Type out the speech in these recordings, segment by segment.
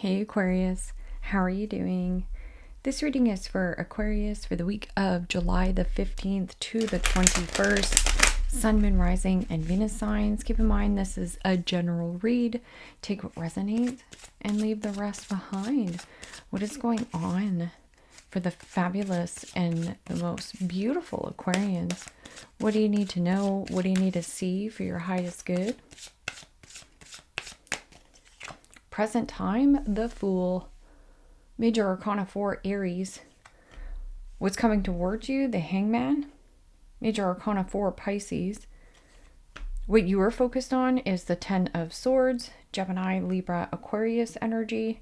Hey Aquarius, how are you doing? This reading is for Aquarius for the week of July the 15th to the 21st. Sun, Moon, Rising, and Venus signs. Keep in mind this is a general read. Take what resonates and leave the rest behind. What is going on for the fabulous and the most beautiful Aquarians? What do you need to know? What do you need to see for your highest good? Present time, the Fool. Major Arcana 4, Aries. What's coming towards you, the Hangman. Major Arcana 4, Pisces. What you are focused on is the 10 of Swords, Gemini, Libra, Aquarius energy.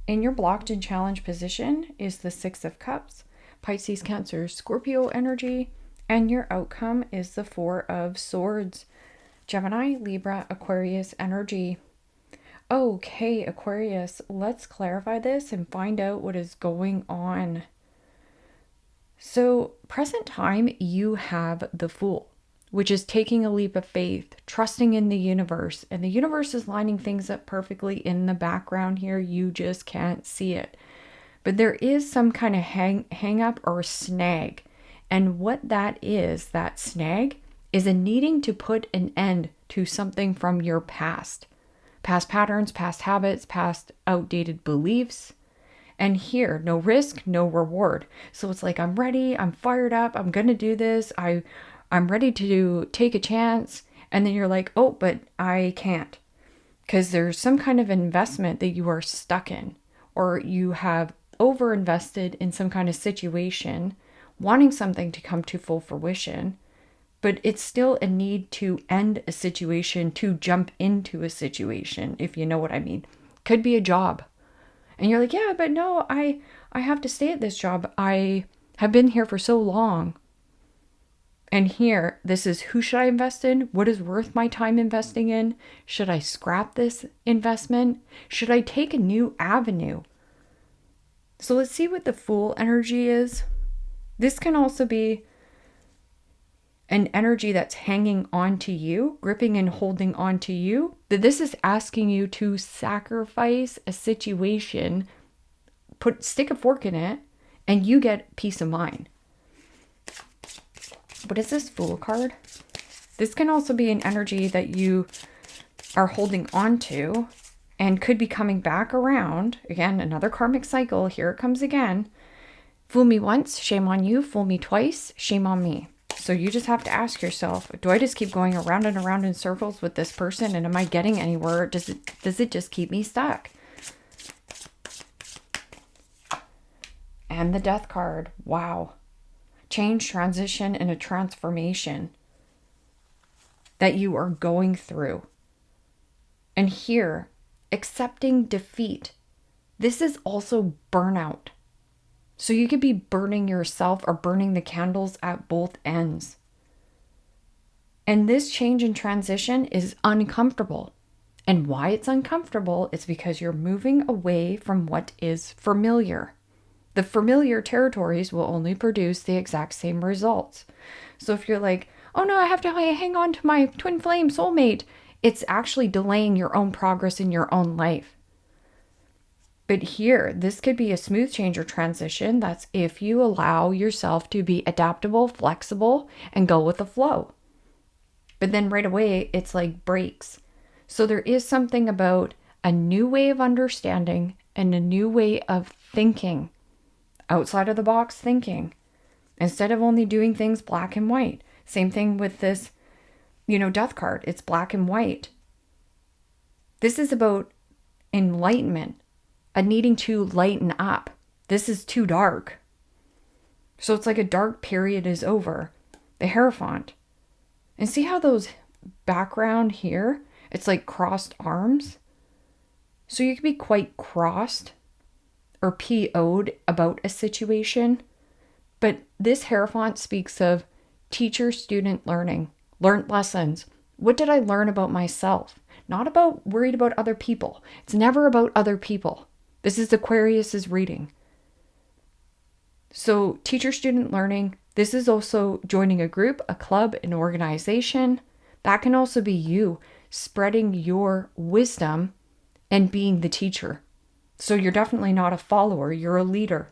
In your blocked and challenged position is the 6 of Cups, Pisces, Cancer, Scorpio energy. And your outcome is the 4 of Swords, Gemini, Libra, Aquarius energy. Okay, Aquarius, let's clarify this and find out what is going on. So, present time, you have the Fool, which is taking a leap of faith, trusting in the universe. And the universe is lining things up perfectly in the background here. You just can't see it. But there is some kind of hang up or snag. And what that snag, is a needing to put an end to something from your past. Past patterns, past habits, past outdated beliefs. And here, no risk, no reward. So it's like, I'm ready, I'm fired up, I'm going to do this. I'm ready to take a chance. And then you're like, oh, but I can't. Because there's some kind of investment that you are stuck in. Or you have overinvested in some kind of situation, wanting something to come to full fruition. But it's still a need to end a situation, to jump into a situation, if you know what I mean. Could be a job. And you're like, yeah, but no, I have to stay at this job. I have been here for so long. And here, this is, who should I invest in? What is worth my time investing in? Should I scrap this investment? Should I take a new avenue? So let's see what the Fool energy is. This can also be an energy that's hanging on to you, gripping and holding on to you, that this is asking you to sacrifice a situation, stick a fork in it, and you get peace of mind. What is this Fool card? This can also be an energy that you are holding on to and could be coming back around. Again, another karmic cycle. Here it comes again. Fool me once, shame on you. Fool me twice, shame on me. So you just have to ask yourself, do I just keep going around and around in circles with this person? And am I getting anywhere? Does it just keep me stuck? And the Death card. Wow. Change, transition, and a transformation that you are going through. And here, accepting defeat. This is also burnout. So you could be burning yourself or burning the candles at both ends. And this change and transition is uncomfortable. And why it's uncomfortable is because you're moving away from what is familiar. The familiar territories will only produce the exact same results. So if you're like, oh no, I have to hang on to my twin flame soulmate, it's actually delaying your own progress in your own life. But here, this could be a smooth change or transition. That's if you allow yourself to be adaptable, flexible, and go with the flow. But then right away, it's like breaks. So there is something about a new way of understanding and a new way of thinking. Outside of the box thinking. Instead of only doing things black and white. Same thing with this, Death card. It's black and white. This is about enlightenment. A needing to lighten up. This is too dark. So it's like a dark period is over. The Hierophant. And see how those background here, it's like crossed arms. So you could be quite crossed or PO'd about a situation. But this Hierophant speaks of teacher-student learning. Learned lessons. What did I learn about myself? Not about worried about other people. It's never about other people. This is Aquarius's reading. So teacher-student learning, this is also joining a group, a club, an organization. That can also be you spreading your wisdom and being the teacher. So you're definitely not a follower, you're a leader.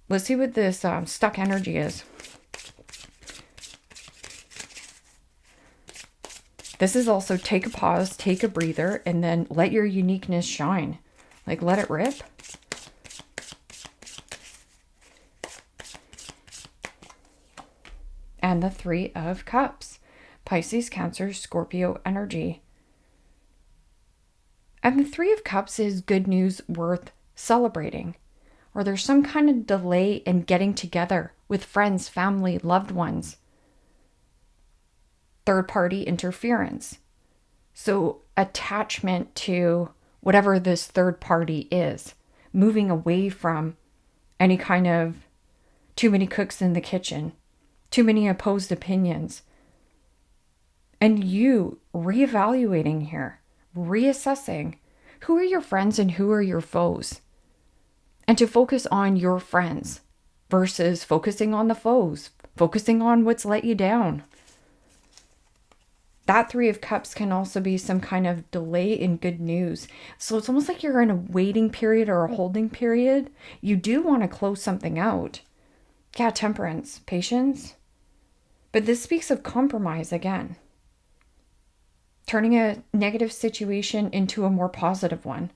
Let's see what this stuck energy is. This is also take a pause, take a breather, and then let your uniqueness shine. Like, let it rip. And the Three of Cups. Pisces, Cancer, Scorpio energy. And the Three of Cups is good news worth celebrating. Or there's some kind of delay in getting together with friends, family, loved ones. Third party interference. So attachment to whatever this third party is. Moving away from any kind of too many cooks in the kitchen. Too many opposed opinions. And you reevaluating here. Reassessing. Who are your friends and who are your foes? And to focus on your friends versus focusing on the foes, focusing on what's let you down. That Three of Cups can also be some kind of delay in good news. So it's almost like you're in a waiting period or a holding period. You do want to close something out. Yeah, Temperance, patience. But this speaks of compromise again. Turning a negative situation into a more positive one.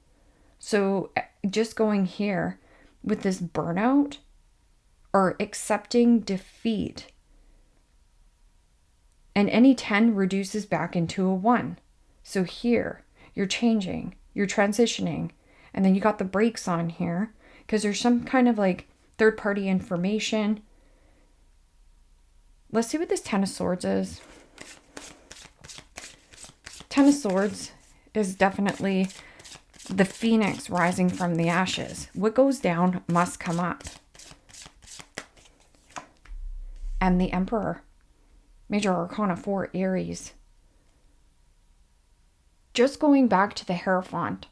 So just going here with this burnout or accepting defeat. And any 10 reduces back into a 1. So here, you're changing, you're transitioning. And then you got the brakes on here because there's some kind of like third-party information. Let's see what this Ten of Swords is. Ten of Swords is definitely the phoenix rising from the ashes. What goes down must come up. And the Emperor. Major Arcana 4, Aries. Just going back to the Hierophant.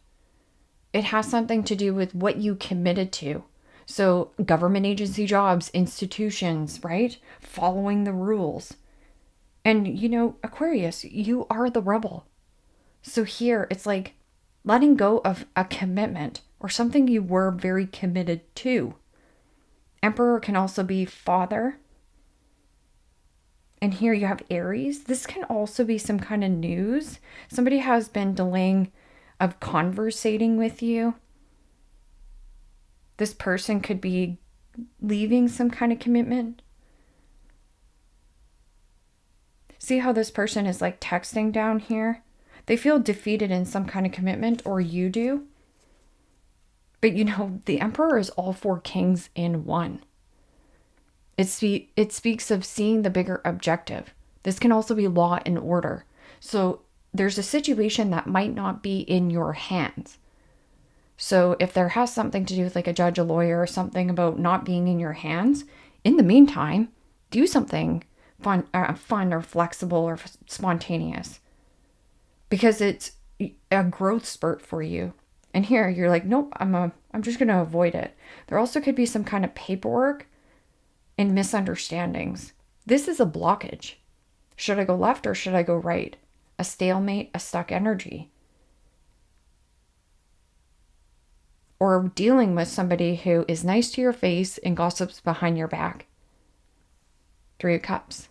It has something to do with what you committed to. So government agency jobs, institutions, right? Following the rules. And you know, Aquarius, you are the rebel. So here it's like letting go of a commitment or something you were very committed to. Emperor can also be father. And here you have Aries. This can also be some kind of news. Somebody has been delaying of conversating with you. This person could be leaving some kind of commitment. See how this person is like texting down here? They feel defeated in some kind of commitment, or you do. But you know, the Emperor is all 4 kings in one. It speaks of seeing the bigger objective. This can also be law and order. So there's a situation that might not be in your hands. So if there has something to do with like a judge, a lawyer, or something about not being in your hands, in the meantime, do something fun or flexible or spontaneous. Because it's a growth spurt for you. And here you're like, nope, I'm just going to avoid it. There also could be some kind of paperwork and misunderstandings. This is a blockage. Should I go left or should I go right? A stalemate, a stuck energy. Or dealing with somebody who is nice to your face and gossips behind your back. 3 of Cups.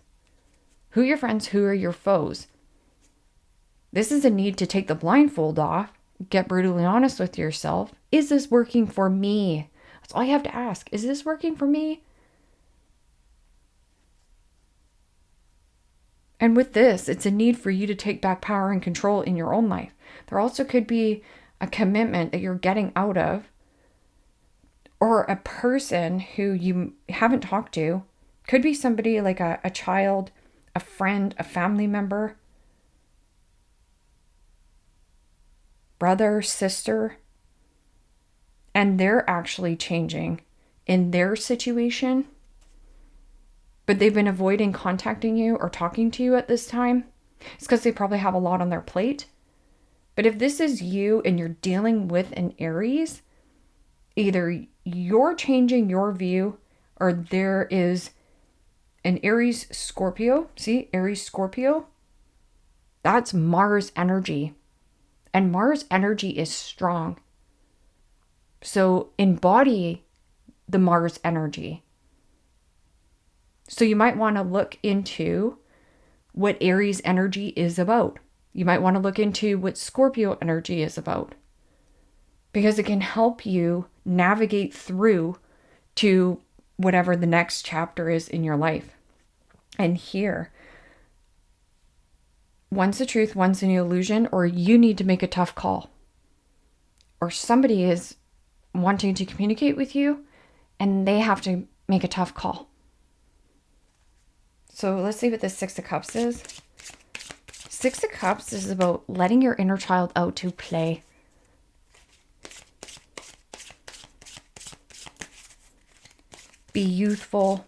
Who are your friends? Who are your foes? This is a need to take the blindfold off. Get brutally honest with yourself. Is this working for me? That's all you have to ask. Is this working for me? And with this, it's a need for you to take back power and control in your own life. There also could be a commitment that you're getting out of, or a person who you haven't talked to. Could be somebody like a child, a friend, a family member, brother, sister, and they're actually changing in their situation, but they've been avoiding contacting you or talking to you at this time. It's because they probably have a lot on their plate. But if this is you and you're dealing with an Aries, either you're changing your view or there is an Aries Scorpio. See, Aries Scorpio. That's Mars energy. And Mars energy is strong. So embody the Mars energy. So you might want to look into what Aries energy is about. You might want to look into what Scorpio energy is about, because it can help you navigate through to whatever the next chapter is in your life. And here, one's the truth, one's an illusion, or you need to make a tough call. Or somebody is wanting to communicate with you and they have to make a tough call. So let's see what the Six of Cups is. Six of Cups is about letting your inner child out to play. Be youthful.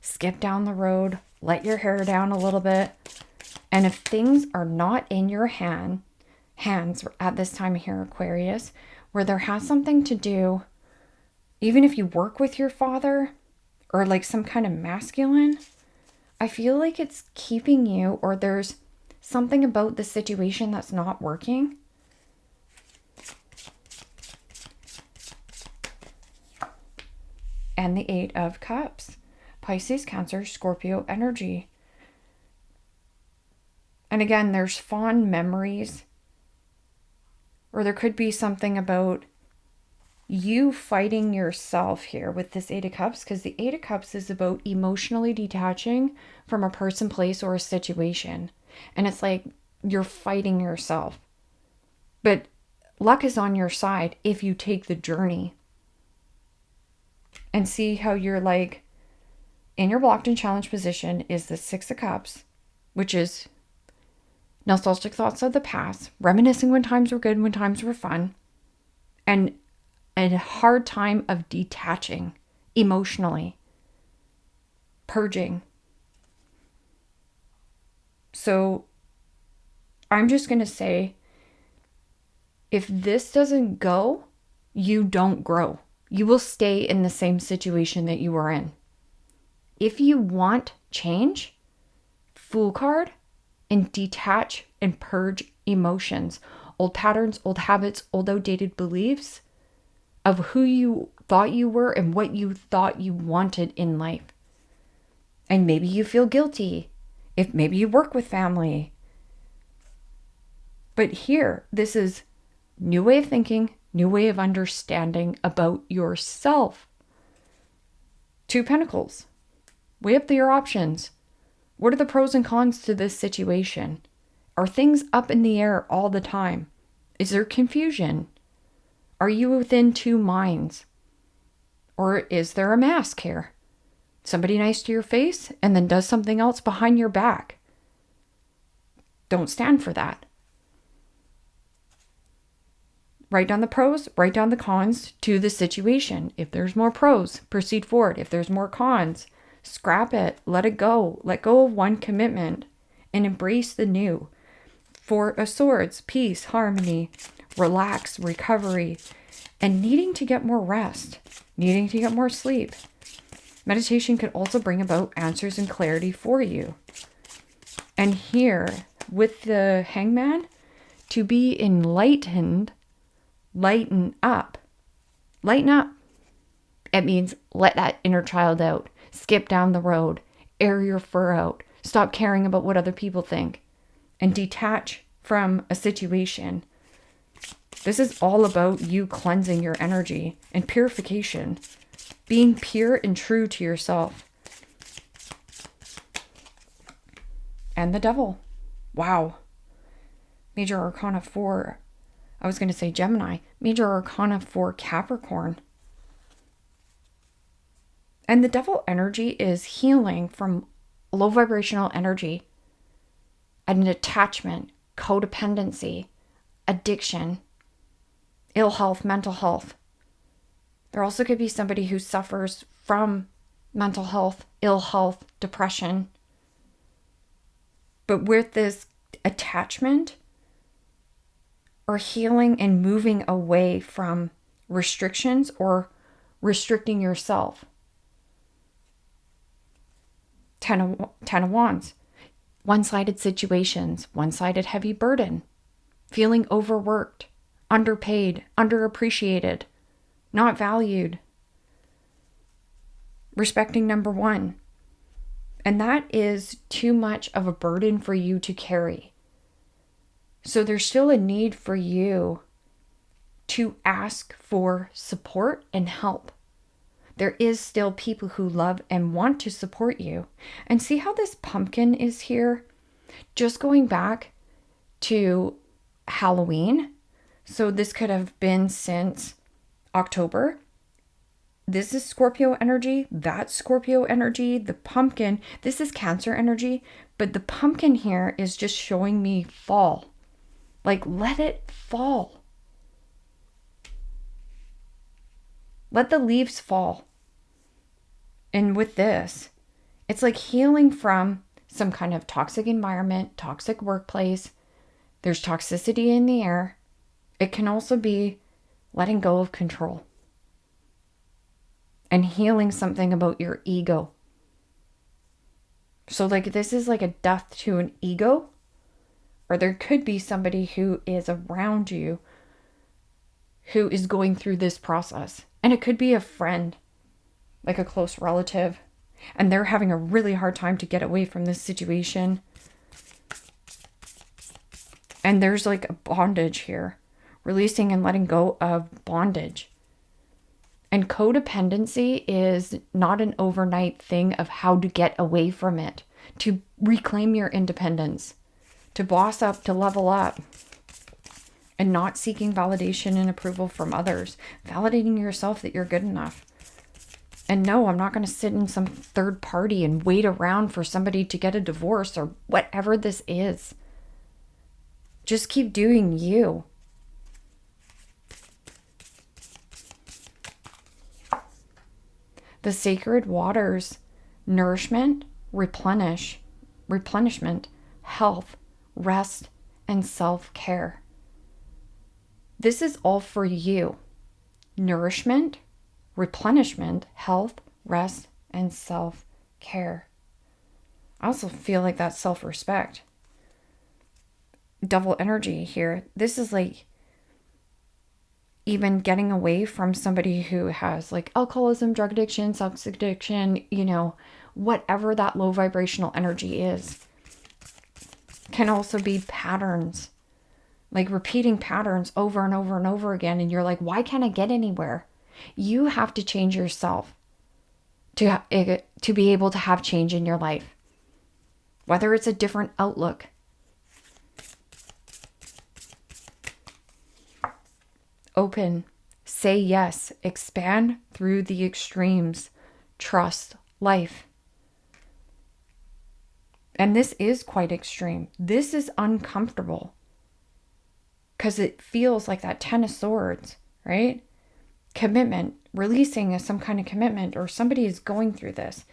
Skip down the road. Let your hair down a little bit. And if things are not in your hands at this time here, Aquarius, where there has something to do, even if you work with your father or like some kind of masculine, I feel like it's keeping you, or there's something about the situation that's not working. And the Eight of Cups. Pisces, Cancer, Scorpio energy. And again, there's fond memories. Or there could be something about you fighting yourself here with this Eight of Cups, because the Eight of Cups is about emotionally detaching from a person, place, or a situation. And it's like you're fighting yourself. But luck is on your side if you take the journey. And see how you're like, in your blocked and challenged position is the Six of Cups, which is nostalgic thoughts of the past, reminiscing when times were good, when times were fun, and a hard time of detaching emotionally, purging. So I'm just going to say, if this doesn't go, you don't grow. You will stay in the same situation that you were in. If you want change, Fool card, and detach and purge emotions, old patterns, old habits, old outdated beliefs of who you thought you were and what you thought you wanted in life. And maybe you feel guilty if maybe you work with family. But here, this is new way of thinking, new way of understanding about yourself. Two Pentacles. Weigh up your options. What are the pros and cons to this situation? Are things up in the air all the time? Is there confusion? Are you within two minds? Or is there a mask here? Somebody nice to your face and then does something else behind your back. Don't stand for that. Write down the pros, write down the cons to the situation. If there's more pros, proceed forward. If there's more cons, scrap it, let it go. Let go of one commitment and embrace the new. Four of Swords, peace, harmony, relax, recovery, and needing to get more rest, needing to get more sleep. Meditation can also bring about answers and clarity for you. And here, with the Hangman, to be enlightened, lighten up. Lighten up. It means let that inner child out. Skip down the road. Air your fur out. Stop caring about what other people think. And detach from a situation. This is all about you cleansing your energy and purification. Being pure and true to yourself. And the Devil. Wow. Major Arcana 4. I was going to say Gemini. Major Arcana 4 Capricorn. And the Devil energy is healing from low vibrational energy, an attachment, codependency, addiction, ill health, mental health. There also could be somebody who suffers from mental health, ill health, depression. But with this attachment or healing and moving away from restrictions or restricting yourself. Ten of Wands. One-sided situations, one-sided heavy burden. feeling overworked, underpaid, underappreciated, not valued. Respecting number one. And that is too much of a burden for you to carry. So there's still a need for you to ask for support and help. There is still people who love and want to support you. And see how this pumpkin is here? Just going back to Halloween. So this could have been since October. This is Scorpio energy. That's Scorpio energy. The pumpkin, this is Cancer energy. But the pumpkin here is just showing me fall. Like, let it fall. Let the leaves fall. And with this, it's like healing from some kind of toxic environment, toxic workplace. There's toxicity in the air. It can also be letting go of control and healing something about your ego. So like this is like a death to an ego, or there could be somebody who is around you who is going through this process. And it could be a friend, like a close relative, and they're having a really hard time to get away from this situation. And there's like a bondage here, releasing and letting go of bondage. And codependency is not an overnight thing of how to get away from it, to reclaim your independence, to boss up, to level up, and not seeking validation and approval from others, validating yourself that you're good enough. And no, I'm not going to sit in some third party and wait around for somebody to get a divorce or whatever this is. Just keep doing you. The sacred waters, nourishment, replenishment, health, rest, and self-care. This is all for you. Nourishment, replenishment, health, rest, and self-care. I also feel like that's self-respect. Double energy here. This is like even getting away from somebody who has like alcoholism, drug addiction, sex addiction, whatever that low vibrational energy is. Can also be patterns, like repeating patterns over and over and over again. And you're like, why can't I get anywhere? You have to change yourself to be able to have change in your life. Whether it's a different outlook. Open, say yes, expand through the extremes, trust life. And this is quite extreme. This is uncomfortable because it feels like that 10 of Swords, right? Commitment, releasing some kind of commitment, or somebody is going through this.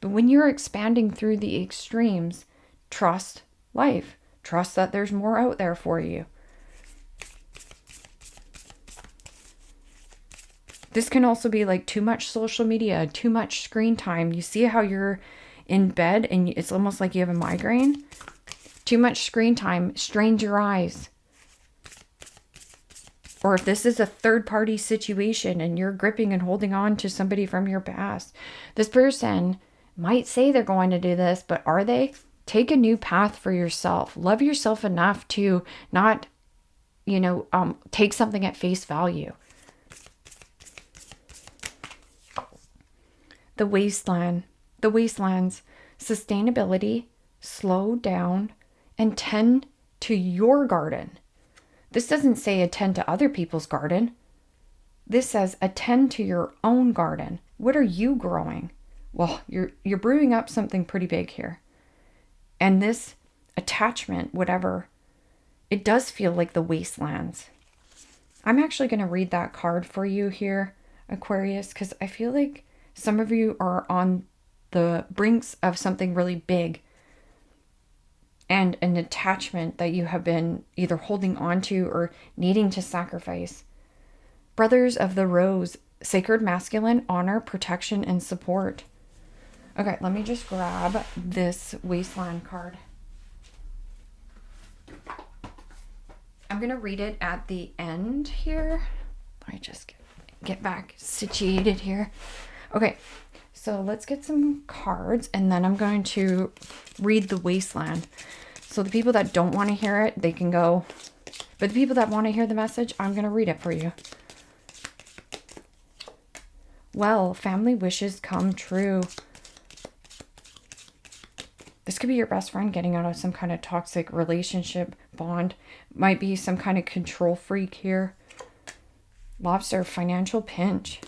But when you're expanding through the extremes, trust life. Trust that there's more out there for you. This can also be like too much social media, too much screen time. You see how you're in bed and it's almost like you have a migraine? Too much screen time strains your eyes. Or if this is a third-party situation and you're gripping and holding on to somebody from your past, this person might say they're going to do this, but are they? Take a new path for yourself. Love yourself enough to not, take something at face value. The wastelands, sustainability, slow down, and tend to your garden. This doesn't say attend to other people's garden. This says attend to your own garden. What are you growing? Well, you're brewing up something pretty big here. And this attachment, whatever, it does feel like the wastelands. I'm actually going to read that card for you here, Aquarius, because I feel like some of you are on the brinks of something really big and an attachment that you have been either holding on to or needing to sacrifice. Brothers of the Rose, sacred masculine, honor, protection, and support. Okay, let me just grab this wasteland card. I'm going to read it at the end here. Let me just get back situated here. Okay, so let's get some cards, and then I'm going to read the wasteland. So the people that don't want to hear it, they can go. But the people that want to hear the message, I'm going to read it for you. Well, family wishes come true. This could be your best friend getting out of some kind of toxic relationship bond. Might be some kind of control freak here. Lobster, financial pinch.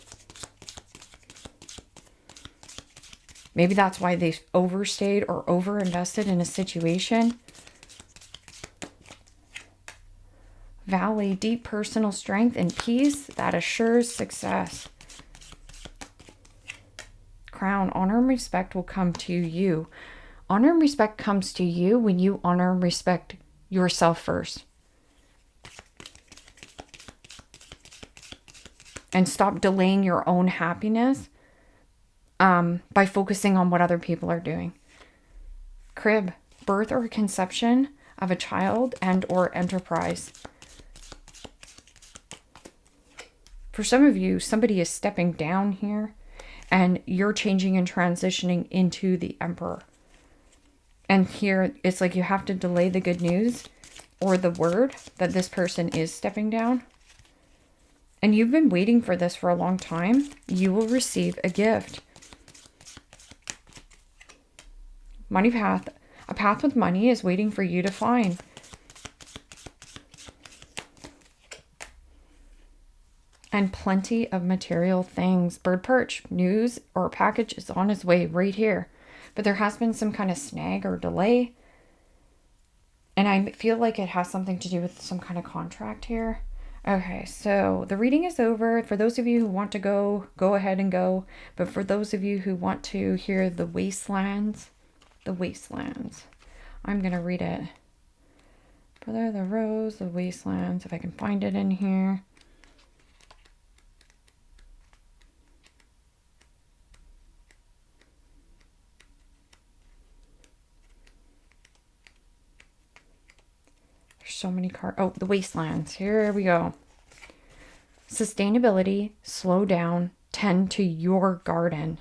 Maybe that's why they overstayed or overinvested in a situation. Valley, deep personal strength and peace that assures success. Crown, honor and respect will come to you. Honor and respect comes to you when you honor and respect yourself first. And stop delaying your own happiness by focusing on what other people are doing. Crib, birth or conception of a child and or enterprise. For some of you, somebody is stepping down here and you're changing and transitioning into the Emperor. And here, it's like you have to delay the good news or the word that this person is stepping down. And you've been waiting for this for a long time. You will receive a gift. Money path. A path with money is waiting for you to find. And plenty of material things. Bird perch. News or package is on its way right here. But there has been some kind of snag or delay. And I feel like it has something to do with some kind of contract here. Okay, so the reading is over. For those of you who want to go ahead and go. But for those of you who want to hear the wastelands, I'm going to read it. Brother, the rose, the wastelands, if I can find it in here. So many cards. Oh, the wastelands. Here we go. Sustainability, slow down, tend to your garden.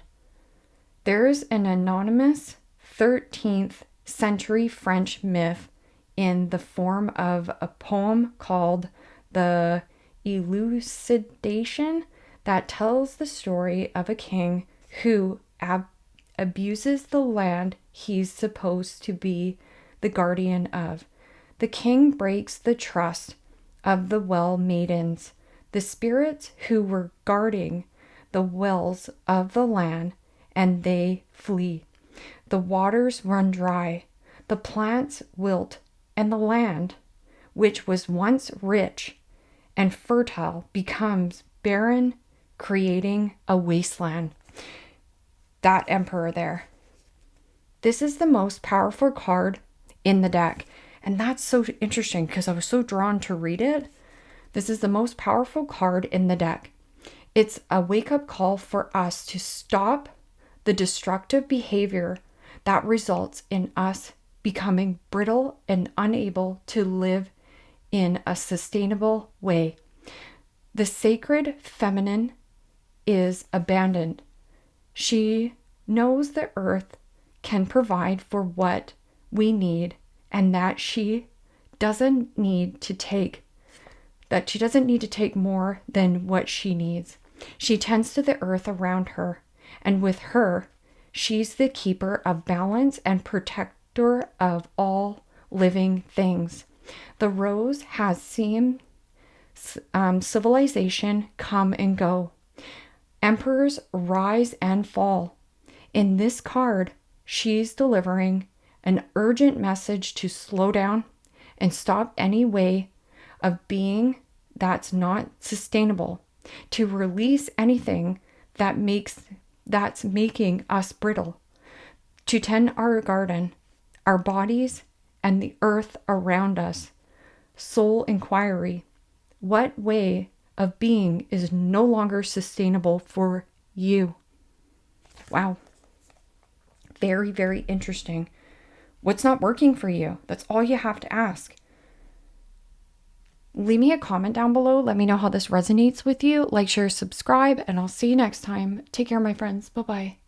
There's an anonymous 13th century French myth in the form of a poem called The Elucidation that tells the story of a king who abuses the land he's supposed to be the guardian of. The king breaks the trust of the well maidens, the spirits who were guarding the wells of the land, and they flee. The waters run dry, the plants wilt, and the land, which was once rich and fertile, becomes barren, creating a wasteland. That Emperor there. This is the most powerful card in the deck. And that's so interesting because I was so drawn to read it. This is the most powerful card in the deck. It's a wake-up call for us to stop the destructive behavior that results in us becoming brittle and unable to live in a sustainable way. The sacred feminine is abandoned. She knows the earth can provide for what we need, and that she doesn't need to take more than what she needs. She tends to the earth around her, and with her, she's the keeper of balance and protector of all living things. The rose has seen civilization come and go. Emperors rise and fall. In this card, she's delivering an urgent message to slow down and stop any way of being that's not sustainable, to release anything that's making us brittle, to tend our garden, our bodies, and the earth around us. Soul inquiry. What way of being is no longer sustainable for you? Wow. Very, very interesting. What's not working for you? That's all you have to ask. Leave me a comment down below. Let me know how this resonates with you. Like, share, subscribe, and I'll see you next time. Take care, my friends. Bye-bye.